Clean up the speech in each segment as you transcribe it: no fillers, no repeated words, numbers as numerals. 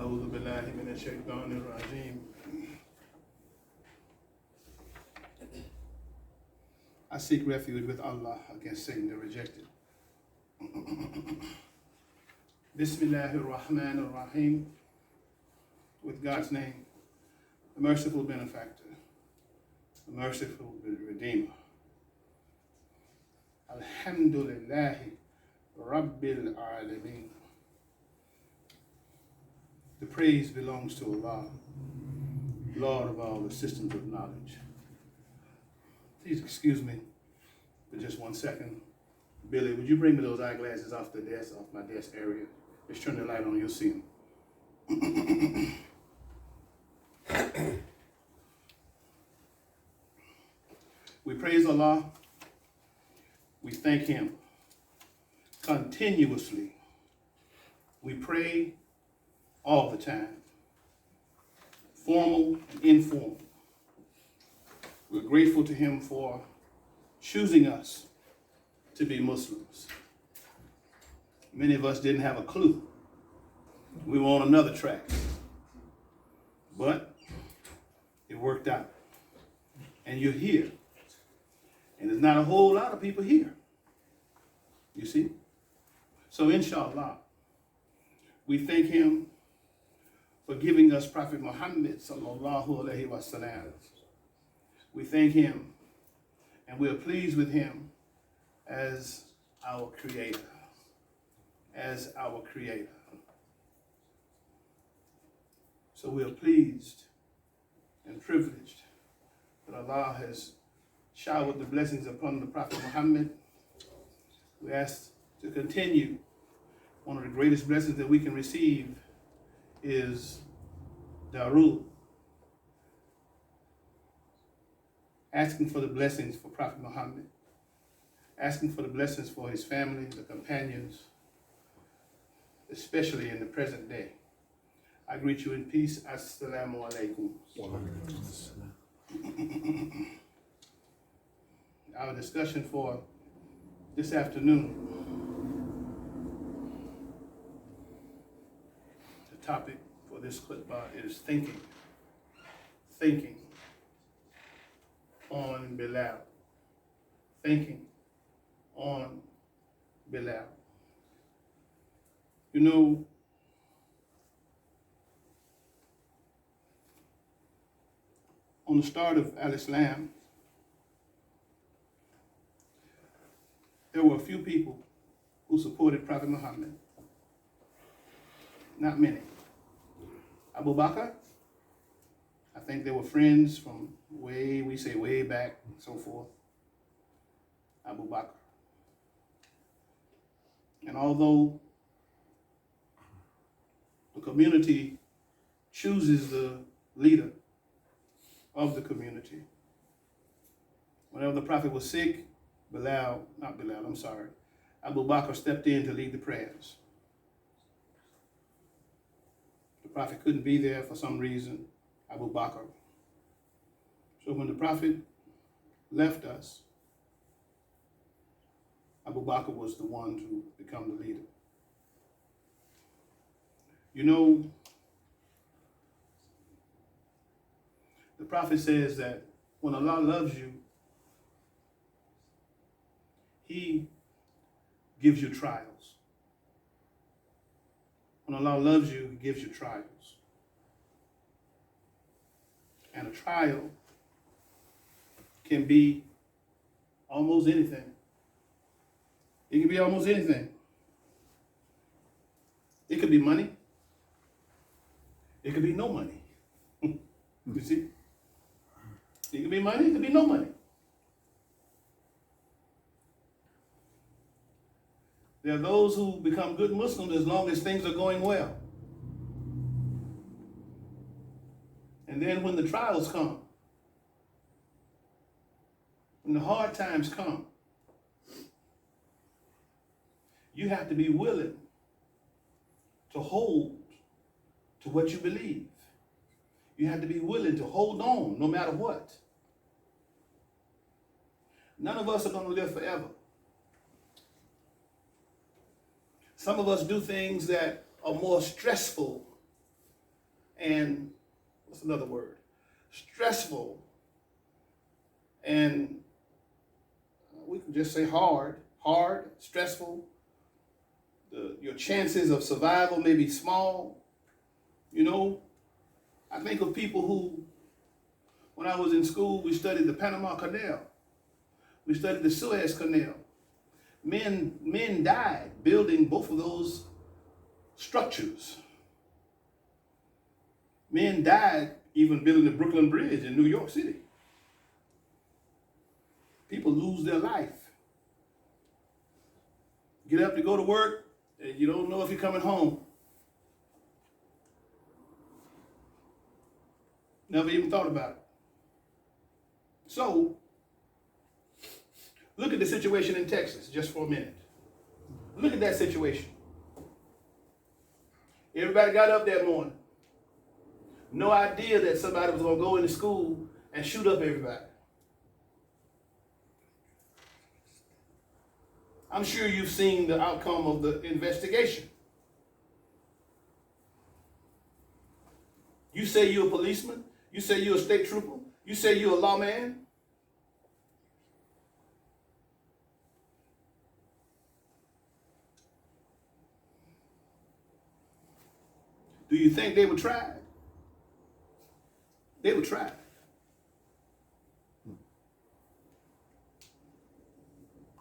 أعوذ بالله من الشيطان الرجيم. I seek refuge with Allah against Satan the rejected. Bismillahir Rahmanir Rahim. With God's name, the merciful benefactor, the merciful redeemer. Alhamdulillahi Rabbil Alameen. The praise belongs to Allah, Lord of all the systems of knowledge. Please excuse me for just 1 second. Billy, would you bring me those eyeglasses off the desk, off my desk area? Just turn the light on, you'll see them. We praise Allah. We thank Him continuously. We pray all the time, formal and informal. We're grateful to Him for choosing us to be Muslims. Many of us didn't have a clue. We were on another track. But it worked out. And you're here. And there's not a whole lot of people here. You see? So inshallah, we thank Him for giving us Prophet Muhammad sallallahu alaihi wasallam. We thank Him and we are pleased with Him as our Creator. As our Creator. So we are pleased and privileged that Allah has showered the blessings upon the Prophet Muhammad. We ask to continue. One of the greatest blessings that we can receive is Darul. Asking for the blessings for Prophet Muhammad. Asking for the blessings for his family, the companions, especially in the present day. I greet you in peace. Assalamu alaikum. Our discussion for this afternoon, the topic for this khutbah is thinking. Thinking on Bilal. Thinking on Bilal. You know, on the start of Al-Islam, there were a few people who supported Prophet Muhammad. Not many. Abu Bakr, I think they were friends from way back, and so forth. Abu Bakr. And although the community chooses the leader of the community, whenever the Prophet was sick, Abu Bakr stepped in to lead the prayers. The Prophet couldn't be there for some reason, Abu Bakr. So when the Prophet left us, Abu Bakr was the one to become the leader. You know, the Prophet says that when Allah loves you, He gives you trials. When Allah loves you, He gives you trials. And a trial can be almost anything. It can be almost anything. It could be money. It could be no money. You see? It could be money, it could be no money. There are those who become good Muslims as long as things are going well. And then when the trials come, when the hard times come, you have to be willing to hold to what you believe. You have to be willing to hold on no matter what. None of us are going to live forever. Some of us do things that are more stressful and what's another word? Stressful, and we can just say hard, stressful. Your chances of survival may be small. You know, I think of people who, when I was in school, we studied the Panama Canal. We studied the Suez Canal. Men died building both of those structures. Men died even building the Brooklyn Bridge in New York City. People lose their life. Get up to go to work, and you don't know if you're coming home. Never even thought about it. So, look at the situation in Texas just for a minute. Look at that situation. Everybody got up that morning. No idea that somebody was going to go into school and shoot up everybody. I'm sure you've seen the outcome of the investigation. You say you're a policeman. You say you're a state trooper. You say you're a lawman. Do you think they were tried? They were tried.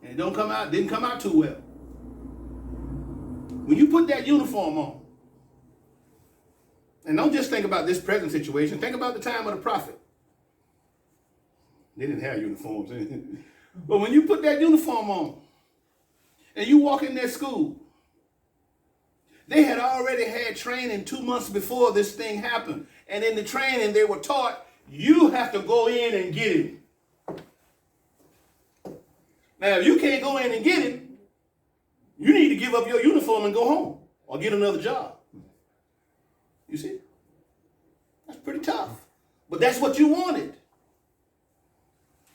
And it didn't come out too well. When you put that uniform on, and don't just think about this present situation, think about the time of the prophet. They didn't have uniforms. But when you put that uniform on, and you walk in their school, they had already had training 2 months before this thing happened. And in the training, they were taught, you have to go in and get him. Now, if you can't go in and get him, you need to give up your uniform and go home or get another job. You see? That's pretty tough. But that's what you wanted.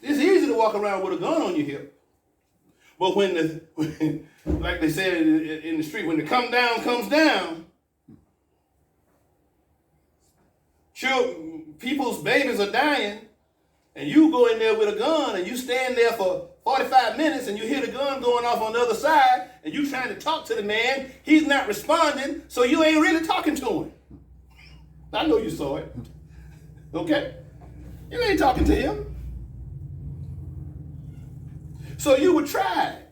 It's easy to walk around with a gun on your hip. But like they said in the street, when the come down comes down, people's babies are dying, and you go in there with a gun, and you stand there for 45 minutes, and you hear the gun going off on the other side, and you trying to talk to the man. He's not responding, so you ain't really talking to him. I know you saw it. Okay? You ain't talking to him. So you were tried.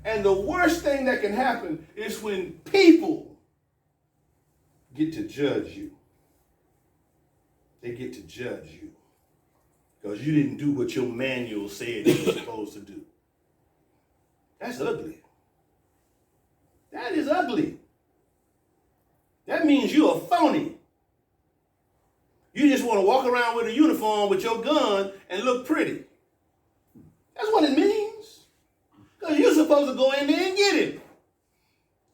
And the worst thing that can happen is when people get to judge you. They get to judge you because you didn't do what your manual said you were supposed to do. That's ugly. That is ugly. That means you're a phony. You just want to walk around with a uniform with your gun and look pretty. That's what it means. Because you're supposed to go in there and get him.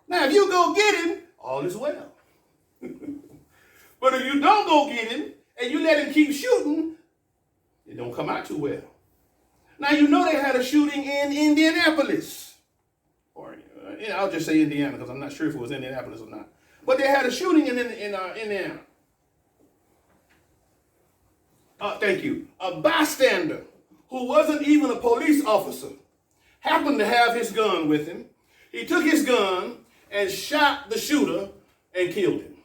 Now, if you go get him, all is well. But if you don't go get him and you let him keep shooting, it don't come out too well. Now, you know they had a shooting in Indianapolis. Or, I'll just say Indiana because I'm not sure if it was Indianapolis or not. But they had a shooting in Indiana. Thank you. A bystander who wasn't even a police officer happened to have his gun with him. He took his gun and shot the shooter and killed him.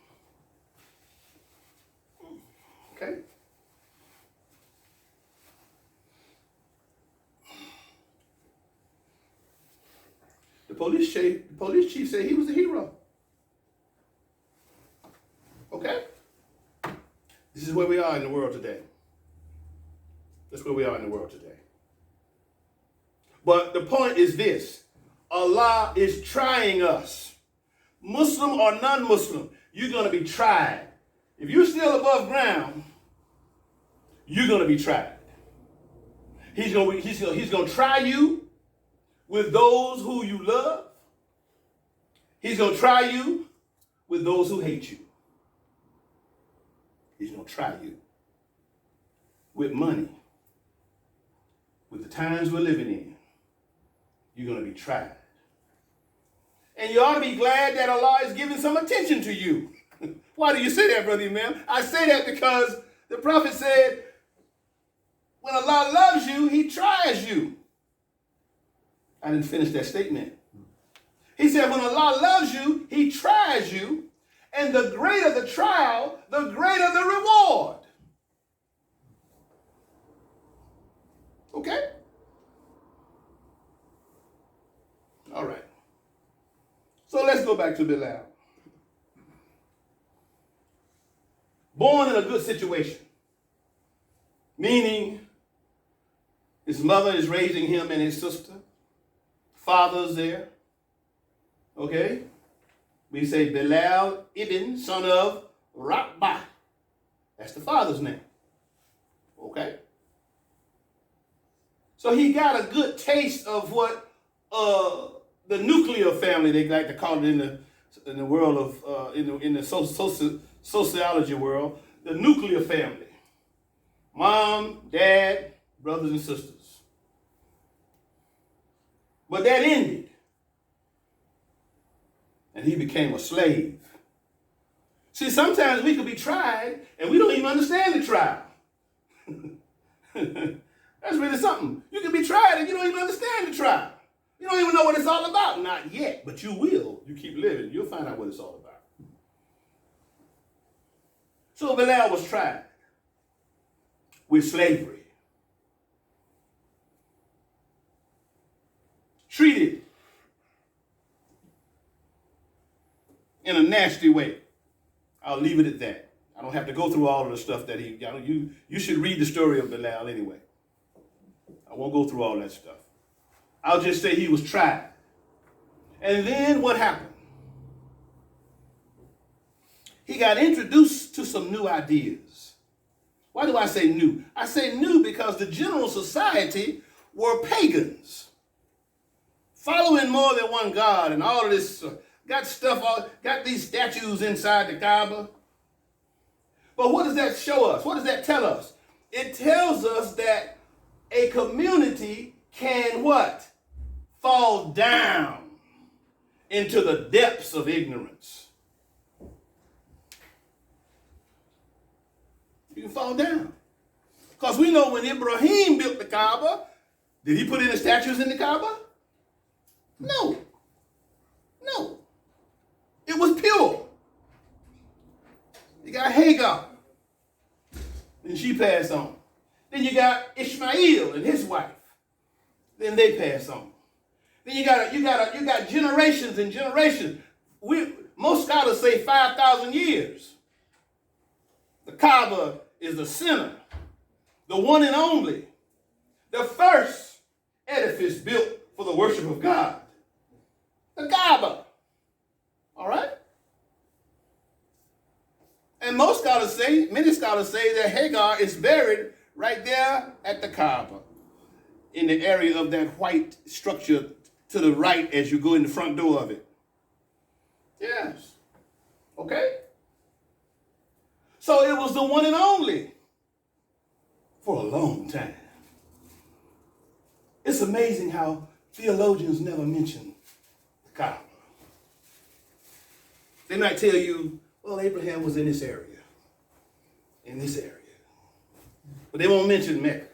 Okay? The police chief said he was a hero. Okay? This is where we are in the world today. That's where we are in the world today. But the point is this. Allah is trying us. Muslim or non-Muslim, you're going to be tried. If you're still above ground, you're going to be tried. He's going to try you with those who you love. He's going to try you with those who hate you. He's going to try you with money. With the times we're living in, you're going to be tried. And you ought to be glad that Allah is giving some attention to you. Why do you say that, Brother Imam? I say that because the Prophet said, when Allah loves you, he tries you. I didn't finish that statement. He said, when Allah loves you, he tries you. And the greater the trial, the greater the reward. Okay? All right. So let's go back to Bilal. Born in a good situation, meaning his mother is raising him and his sister. Father's there. Okay? We say Bilal ibn, son of Rabah. That's the father's name. Okay? So he got a good taste of what the nuclear family, they like to call it in the world of in the sociology world, the nuclear family. Mom, dad, brothers and sisters. But that ended. And he became a slave. See, sometimes we could be tried and we don't even understand the trial. That's really something. You can be tried and you don't even understand the trial. You don't even know what it's all about. Not yet, but you will. You keep living. You'll find out what it's all about. So Bilal was tried with slavery. Treated in a nasty way. I'll leave it at that. I don't have to go through all of the stuff that you should read the story of Bilal anyway. I won't go through all that stuff. I'll just say he was tried. And then what happened? He got introduced to some new ideas. Why do I say new? I say new because the general society were pagans, following more than one God and all of this, got these statues inside the Kaaba. But what does that show us? What does that tell us? It tells us that a community can what? Fall down into the depths of ignorance. You can fall down. Because we know when Ibrahim built the Kaaba, did he put any statues in the Kaaba? No. No. It was pure. You got Hagar. Then she passed on. Then you got Ishmael and his wife. Then they pass on. Then you got generations and generations. Most scholars say 5,000 years. The Kaaba is the center, the one and only, the first edifice built for the worship of God. The Kaaba. All right? And many scholars say that Hagar is buried right there at the Kaaba, in the area of that white structure to the right as you go in the front door of it. Yes. Okay? So it was the one and only for a long time. It's amazing how theologians never mention the Kaaba. They might tell you, well, Abraham was in this area, but they won't mention Mecca.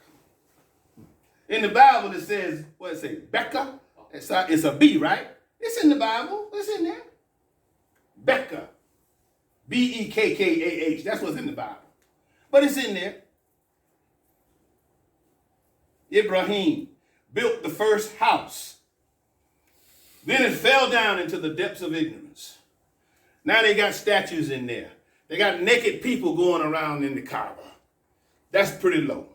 In the Bible, it says, what it say? Becca? It's a B, right? It's in the Bible. It's in there. Becca. Bekkah. That's what's in the Bible. But it's in there. Ibrahim built the first house. Then it fell down into the depths of ignorance. Now they got statues in there. They got naked people going around in the Kaaba. That's pretty low.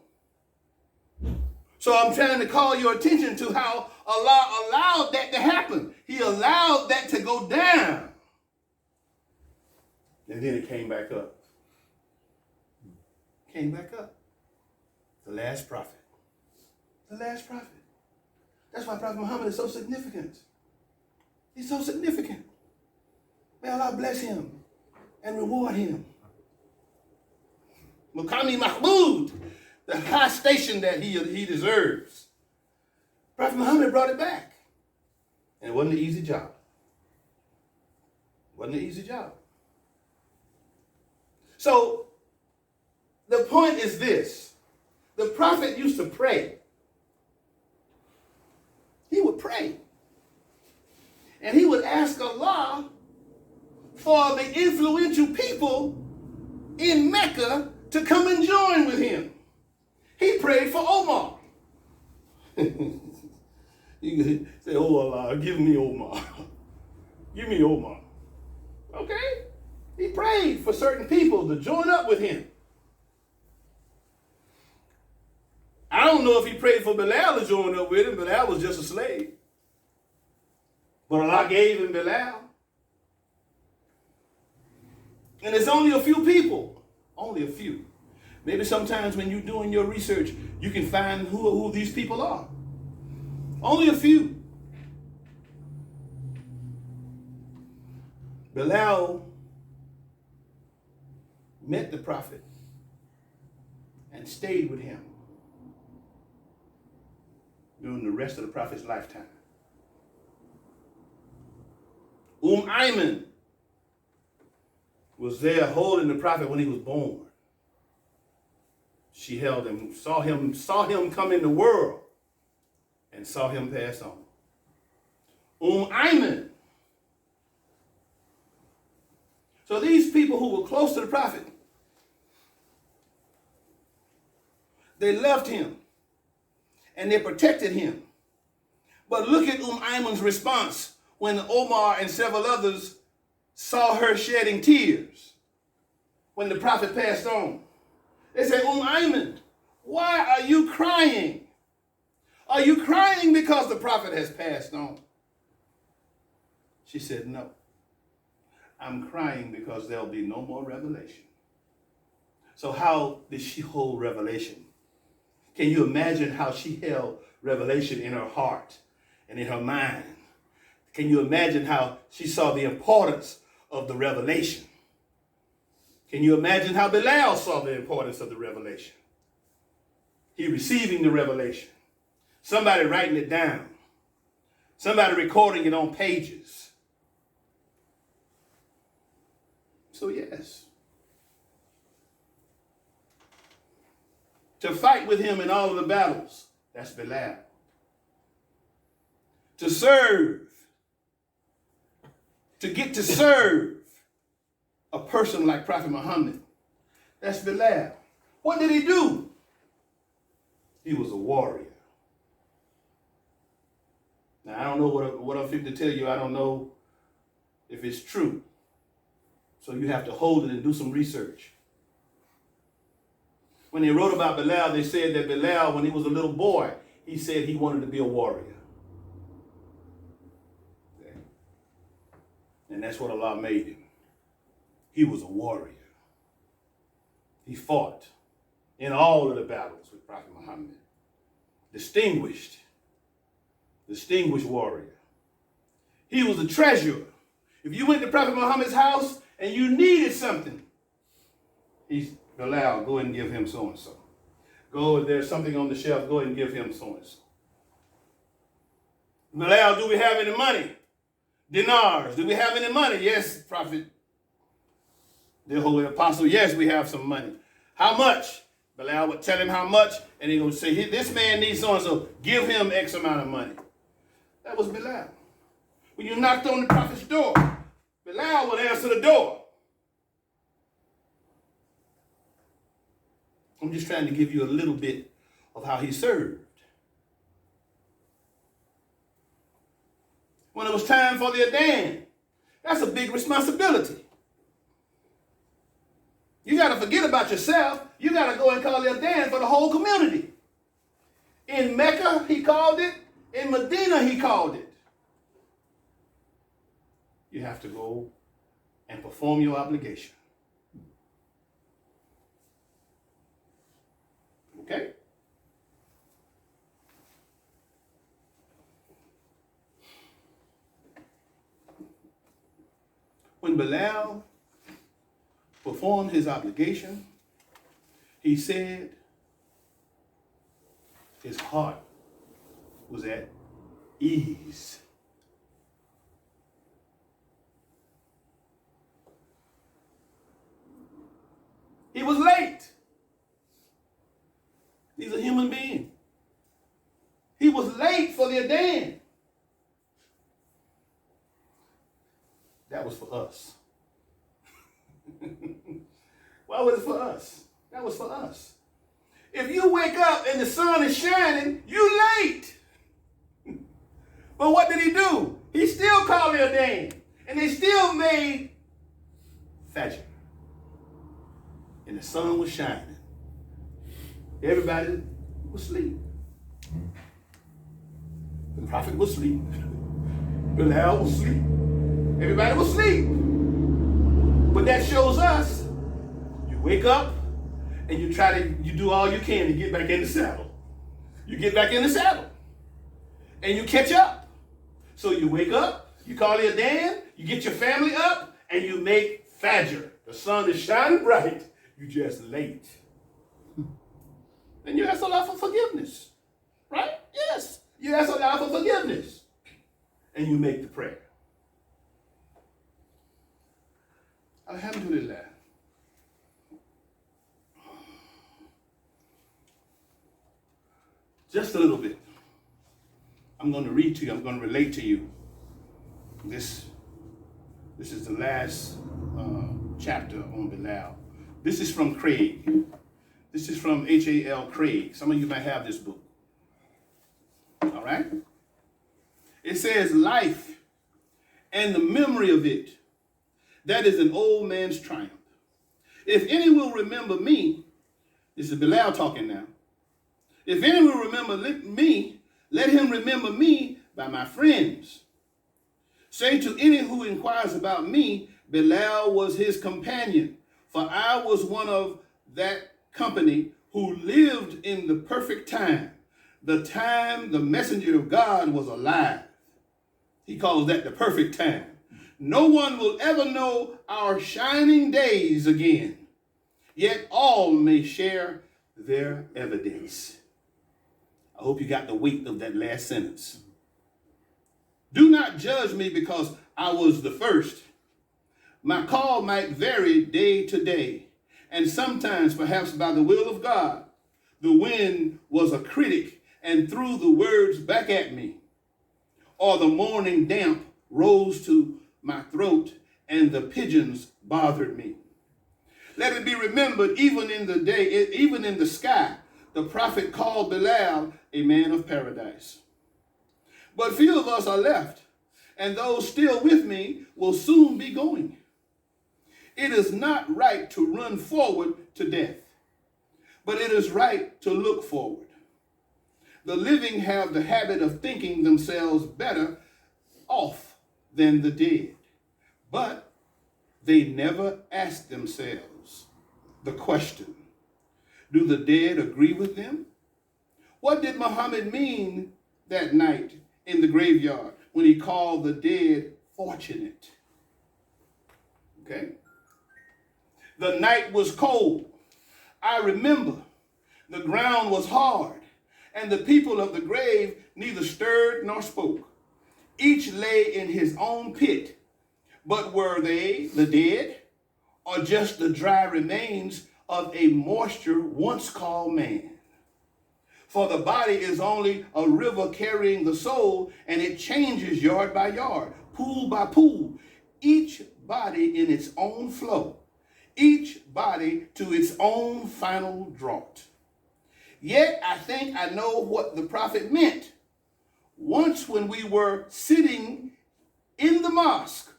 So I'm trying to call your attention to how Allah allowed that to happen. He allowed that to go down. And then it came back up. Came back up. The last prophet. The last prophet. That's why Prophet Muhammad is so significant. He's so significant. May Allah bless him and reward him. Maqami Mahmud, the high station that he deserves. Prophet Muhammad brought it back. And it wasn't an easy job. Wasn't an easy job. So the point is this. The prophet used to pray. He would pray. And he would ask Allah for the influential people in Mecca to come and join with him. He prayed for Omar. You can say, oh Allah, give me Omar. Give me Omar. Okay? He prayed for certain people to join up with him. I don't know if he prayed for Bilal to join up with him. Bilal was just a slave. But Allah gave him Bilal. And it's only a few people. Only a few. Maybe sometimes when you're doing your research, you can find who these people are. Only a few. Bilal met the prophet and stayed with him during the rest of the prophet's lifetime. Ayman was there holding the prophet when he was born. She held him, saw him come in the world, and saw him pass on. Ayman. So these people who were close to the prophet, they loved him and they protected him. But look at Ayman's response when Omar and several others saw her shedding tears when the prophet passed on. They said, Ayman, why are you crying? Are you crying because the prophet has passed on? She said, no. I'm crying because there'll be no more revelation. So how did she hold revelation? Can you imagine how she held revelation in her heart and in her mind? Can you imagine how she saw the importance of the revelation? Can you imagine how Bilal saw the importance of the revelation? He receiving the revelation. Somebody writing it down. Somebody recording it on pages. So yes. To fight with him in all of the battles, that's Bilal. To serve. To get to serve a person like Prophet Muhammad, that's Bilal. What did he do? He was a warrior. Now, I don't know what I'm fitting to tell you. I don't know if it's true. So you have to hold it and do some research. When they wrote about Bilal, they said that Bilal, when he was a little boy, he said he wanted to be a warrior. Okay. And that's what Allah made him. He was a warrior. He fought in all of the battles with Prophet Muhammad. Distinguished warrior. He was a treasurer. If you went to Prophet Muhammad's house and you needed something, Bilal, go and give him so-and-so. Go, there's something on the shelf, go and give him so-and-so. Bilal, do we have any money? Dinars, do we have any money? Yes, Prophet. The Holy Apostle, yes, we have some money. How much? Bilal would tell him how much, and he would say, this man needs so-and-so, give him X amount of money. That was Bilal. When you knocked on the prophet's door, Bilal would answer the door. I'm just trying to give you a little bit of how he served. When it was time for the adhan, that's a big responsibility. You got to forget about yourself. You got to go and call the adhan for the whole community. In Mecca, he called it. In Medina, he called it. You have to go and perform your obligation. Okay? When Bilal performed his obligation, he said his heart was at ease. He was late. He's a human being. He was late for the Adan. That was for us. Why was it for us? That was for us. If you wake up and the sun is shining, you late. But what did he do? He still called it Adan. And they still made Fajr. And the sun was shining. Everybody was asleep. The prophet was asleep. Bilal was asleep. Everybody was asleep. But that shows us, you wake up and you do all you can to get back in the saddle. You get back in the saddle. And you catch up. So you wake up, you call it Adan, you get your family up, and you make Fajr. The sun is shining bright. You just late. Then you ask Allah for forgiveness. Right? Yes. You ask Allah for forgiveness. And you make the prayer. Alhamdulillah. Just a little bit. I'm going to read to you. I'm going to relate to you. This is the last chapter on Bilal. This is from Craig. This is from H.A.L. Craig. Some of you might have this book. All right? It says, life and the memory of it, that is an old man's triumph. If any will remember me, this is Bilal talking now. If any will remember me, let him remember me by my friends. Say to any who inquires about me, Bilal was his companion, for I was one of that company who lived in the perfect time, the time the messenger of God was alive. He calls that the perfect time. No one will ever know our shining days again, yet all may share their evidence. I hope you got the weight of that last sentence. Do not judge me because I was the first. My call might vary day to day, and sometimes, perhaps by the will of God, the wind was a critic and threw the words back at me, or the morning damp rose to my throat and the pigeons bothered me. Let it be remembered, even in the sky, the prophet called Bilal a man of paradise. But few of us are left, and those still with me will soon be going. It is not right to run forward to death, but it is right to look forward. The living have the habit of thinking themselves better off than the dead, but they never ask themselves the question, do the dead agree with them? What did Muhammad mean that night in the graveyard when he called the dead fortunate? Okay. The night was cold. I remember the ground was hard, and the people of the grave neither stirred nor spoke. Each lay in his own pit, but were they the dead, or just the dry remains of a moisture once called man? For the body is only a river carrying the soul, and it changes yard by yard, pool by pool, each body in its own flow, each body to its own final draught. Yet I think I know what the prophet meant. Once when we were sitting in the mosque,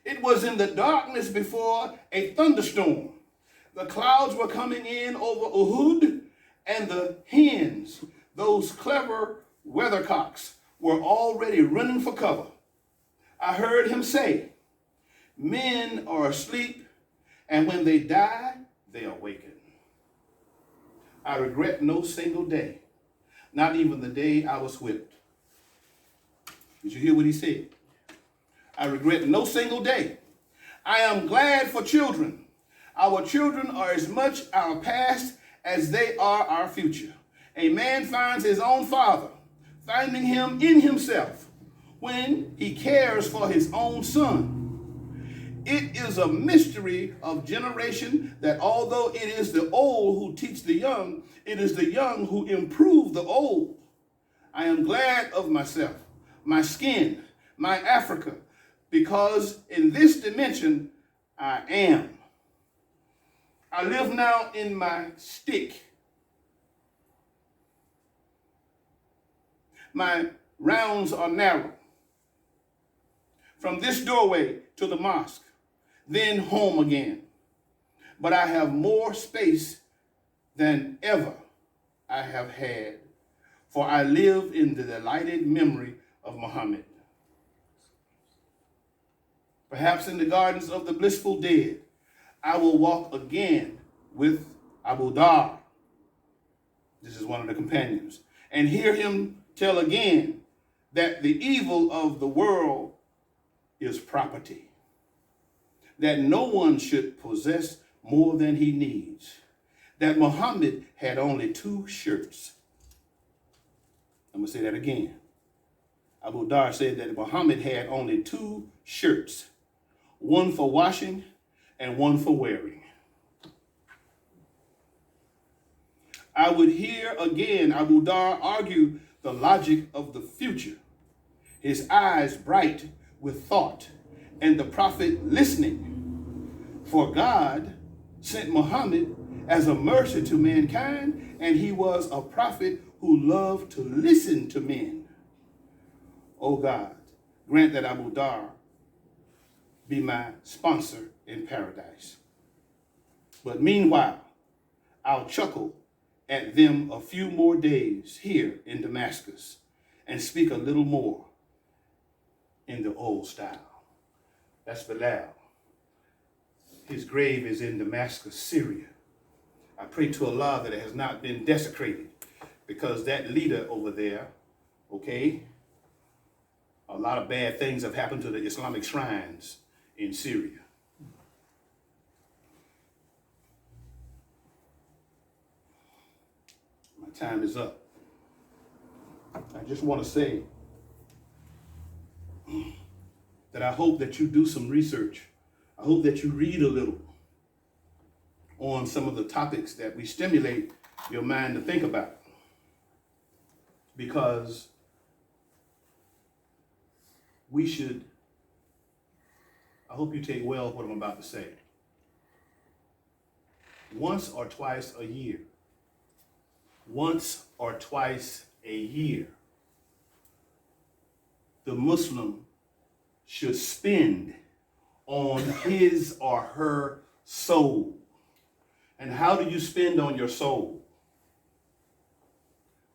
it was in the darkness before a thunderstorm. The clouds were coming in over Uhud, and the hens, those clever weathercocks, were already running for cover. I heard him say, men are asleep, and when they die, they awaken. I regret no single day, not even the day I was whipped. Did you hear what he said? I regret no single day. I am glad for children. Our children are as much our past as they are our future. A man finds his own father, finding him in himself when he cares for his own son. It is a mystery of generation that although it is the old who teach the young, it is the young who improve the old. I am glad of myself, my skin, my Africa, because in this dimension I am. I live now in my stick. My rounds are narrow. From this doorway to the mosque, then home again. But I have more space than ever I have had, for I live in the delighted memory of Muhammad. Perhaps in the gardens of the blissful dead, I will walk again with Abu Dhar. This is one of the companions, and hear him tell again that the evil of the world is property, that no one should possess more than he needs, that Muhammad had only 2 shirts. I'm going to say that again. Abu Dhar said that Muhammad had only 2 shirts, one for washing and one for wearing. I would hear again Abu Dhar argue the logic of the future, his eyes bright with thought, and the prophet listening. For God sent Muhammad as a mercy to mankind, and he was a prophet who loved to listen to men. O God, grant that Abu Dhar be my sponsor in paradise. But meanwhile, I'll chuckle at them a few more days here in Damascus and speak a little more in the old style. That's Bilal. His grave is in Damascus, Syria. I pray to Allah that it has not been desecrated, because that leader over there, okay, a lot of bad things have happened to the Islamic shrines in Syria. My time is up. I just want to say that I hope that you do some research. I hope that you read a little on some of the topics that we stimulate your mind to think about. Because we should, I hope you take well what I'm about to say. Once or twice a year, the Muslim should spend on his or her soul. And how do you spend on your soul?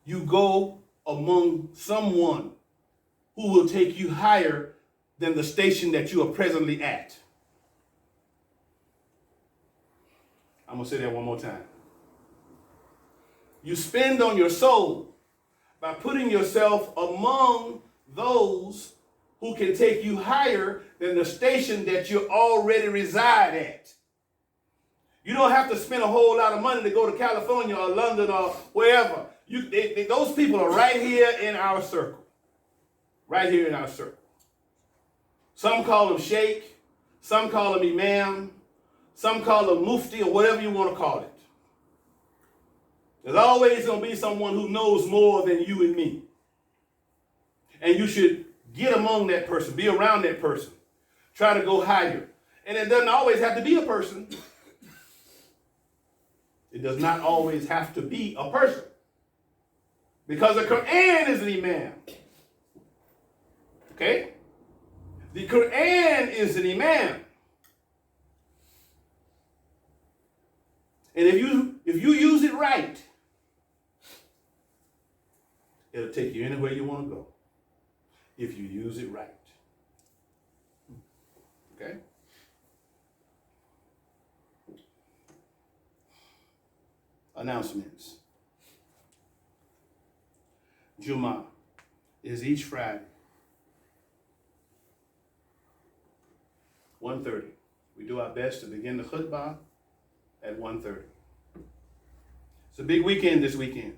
You go among someone who will take you higher than the station that you are presently at. I'm going to say that one more time. You spend on your soul by putting yourself among those who can take you higher than the station that you already reside at. You don't have to spend a whole lot of money to go to California or London or wherever. Those people are right here in our circle. Right here in our circle. Some call them Sheikh, some call them Imam, some call them Mufti, or whatever you want to call it. There's always going to be someone who knows more than you and me. And you should get among that person, be around that person, try to go higher. And it doesn't always have to be a person. It does not always have to be a person. Because the Quran is an imam. Okay? The Quran is an imam. And if you use it right, it'll take you anywhere you want to go. If you use it right. Okay? Announcements. Jummah is each Friday, 1:30. We do our best to begin the Khutbah at 1:30. It's a big weekend this weekend.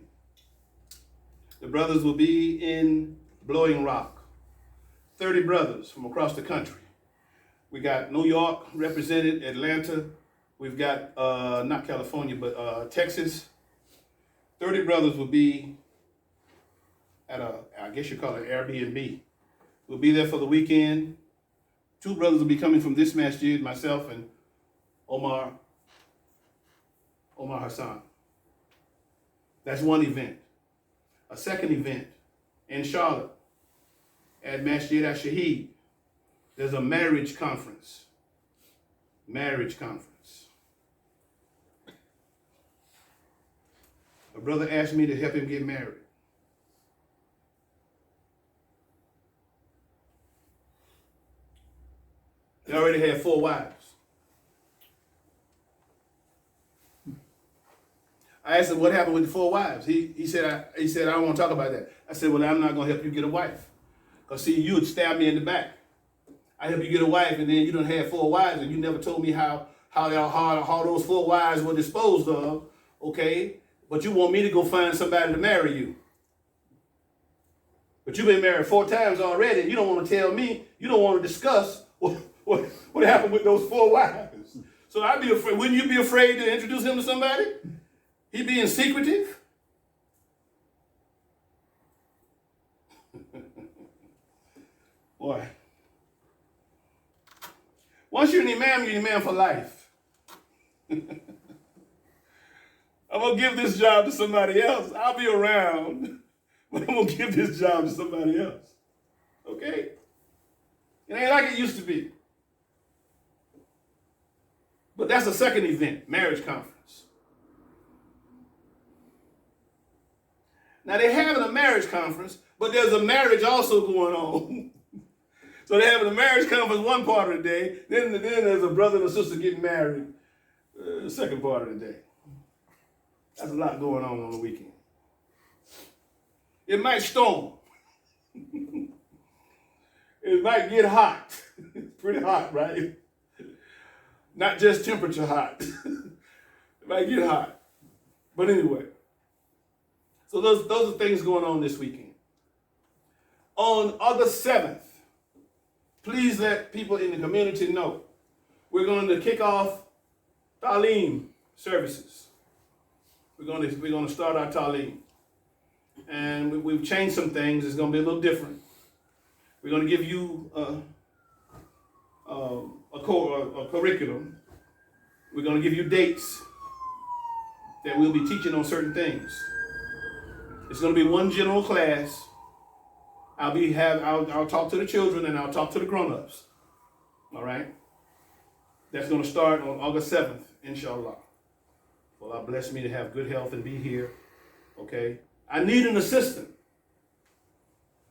The brothers will be in Blowing Rock. 30 brothers from across the country. We got New York represented, Atlanta. We've got, not California, but Texas. 30 brothers will be at I guess you call it Airbnb. We'll be there for the weekend. 2 brothers will be coming from this masjid, myself and Omar Hassan. That's one event. A second event in Charlotte at Masjid Al-Shaheed. There's a marriage conference. Marriage conference. A brother asked me to help him get married. He already had 4 wives. I asked him what happened with the 4 wives. He said I don't want to talk about that. I said, well, I'm not going to help you get a wife. Because see, you would stab me in the back. I help you get a wife, and then you done had 4 wives, and you never told me how those 4 wives were disposed of, okay? But you want me to go find somebody to marry you. But you've been married 4 times already, and you don't want to tell me, you don't want to discuss what happened with those 4 wives. So I'd be afraid. Wouldn't you be afraid to introduce him to somebody? He being secretive? Boy. Once you're an imam for life. I'm going to give this job to somebody else. I'll be around, but I'm going to give this job to somebody else. Okay? It ain't like it used to be. But that's a second event, marriage conference. Now they're having a marriage conference, but there's a marriage also going on. So they're having a marriage conference one part of the day, then there's a brother and a sister getting married the second part of the day. That's a lot going on the weekend. It might storm. It might get hot. It's pretty hot, right? Not just temperature hot. It might get hot. But anyway. So those are things going on this weekend. On August 7th, please let people in the community know we're going to kick off Ta'aleem services. We're going to start our Ta'aleem. And we've changed some things. It's going to be a little different. We're going to give you a curriculum. We're going to give you dates that we'll be teaching on certain things. It's going to be one general class. I'll talk to the children and I'll talk to the grown-ups. All right? That's going to start on August 7th, inshallah. Well, Allah bless me to have good health and be here. Okay? I need an assistant.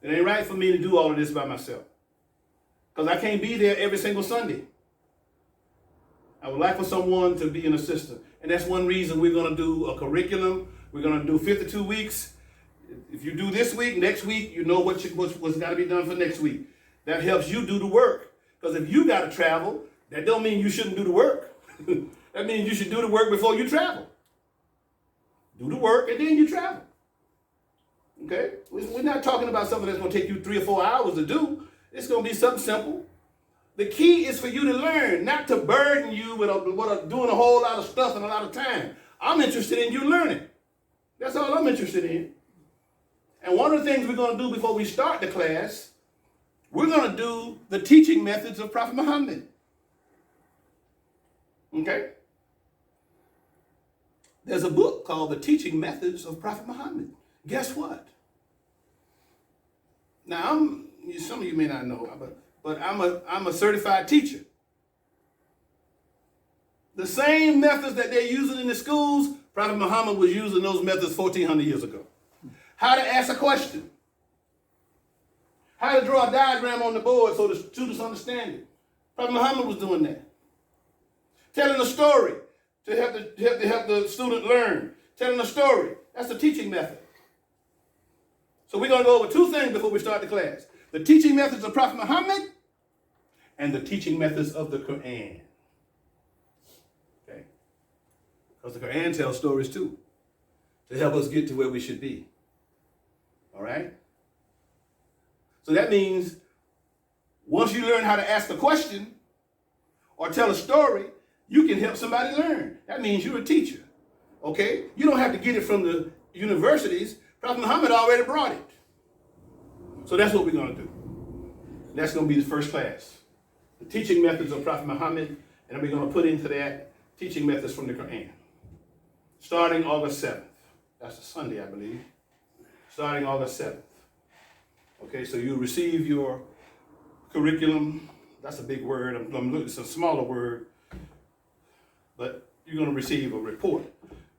It ain't right for me to do all of this by myself. Because I can't be there every single Sunday. I would like for someone to be an assistant. And that's one reason we're going to do a curriculum. We're going to do 52 weeks. If you do this week, next week, you know what's got to be done for next week. That helps you do the work. Because if you got to travel, that don't mean you shouldn't do the work. That means you should do the work before you travel. Do the work and then you travel. Okay? We're not talking about something that's going to take you 3 or 4 hours to do. It's going to be something simple. The key is for you to learn, not to burden you with doing a whole lot of stuff and a lot of time. I'm interested in you learning. That's all I'm interested in. And one of the things we're going to do before we start the class, we're going to do the teaching methods of Prophet Muhammad. Okay? There's a book called The Teaching Methods of Prophet Muhammad. Guess what? Now, some of you may not know, but I'm a certified teacher. The same methods that they're using in the schools, Prophet Muhammad was using those methods 1,400 years ago. How to ask a question. How to draw a diagram on the board so the students understand it. Prophet Muhammad was doing that. Telling a story to help the student learn. Telling a story. That's the teaching method. So we're going to go over 2 things before we start the class. The teaching methods of Prophet Muhammad and the teaching methods of the Quran. Okay? Because the Quran tells stories too, to help us get to where we should be. All right? So that means once you learn how to ask a question, or tell a story, you can help somebody learn. That means you're a teacher. Okay? You don't have to get it from the universities. Prophet Muhammad already brought it. So that's what we're going to do. That's going to be the first class. The teaching methods of Prophet Muhammad, and then we're going to put into that teaching methods from the Quran. Starting August 7th. That's a Sunday, I believe. Starting August 7th. Okay, so you receive your curriculum. That's a big word. I'm looking, it's a smaller word. But you're going to receive a report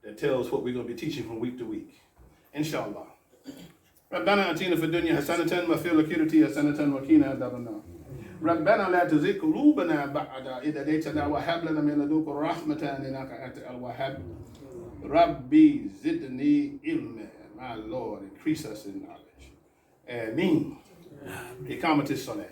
that tells what we're going to be teaching from week to week. Inshallah. ربنا آتنا في الدنيا حسنة وفي الآخرة حسنة وقنا عذاب النار. ربنا لا تزغ قلوبنا بعد إذ هديتنا وهب لنا من لدنك رحمة إنك أنت الوهاب. Rabbi zidni ilma. My Lord, increase us in knowledge. Ameen. Iqamati salat.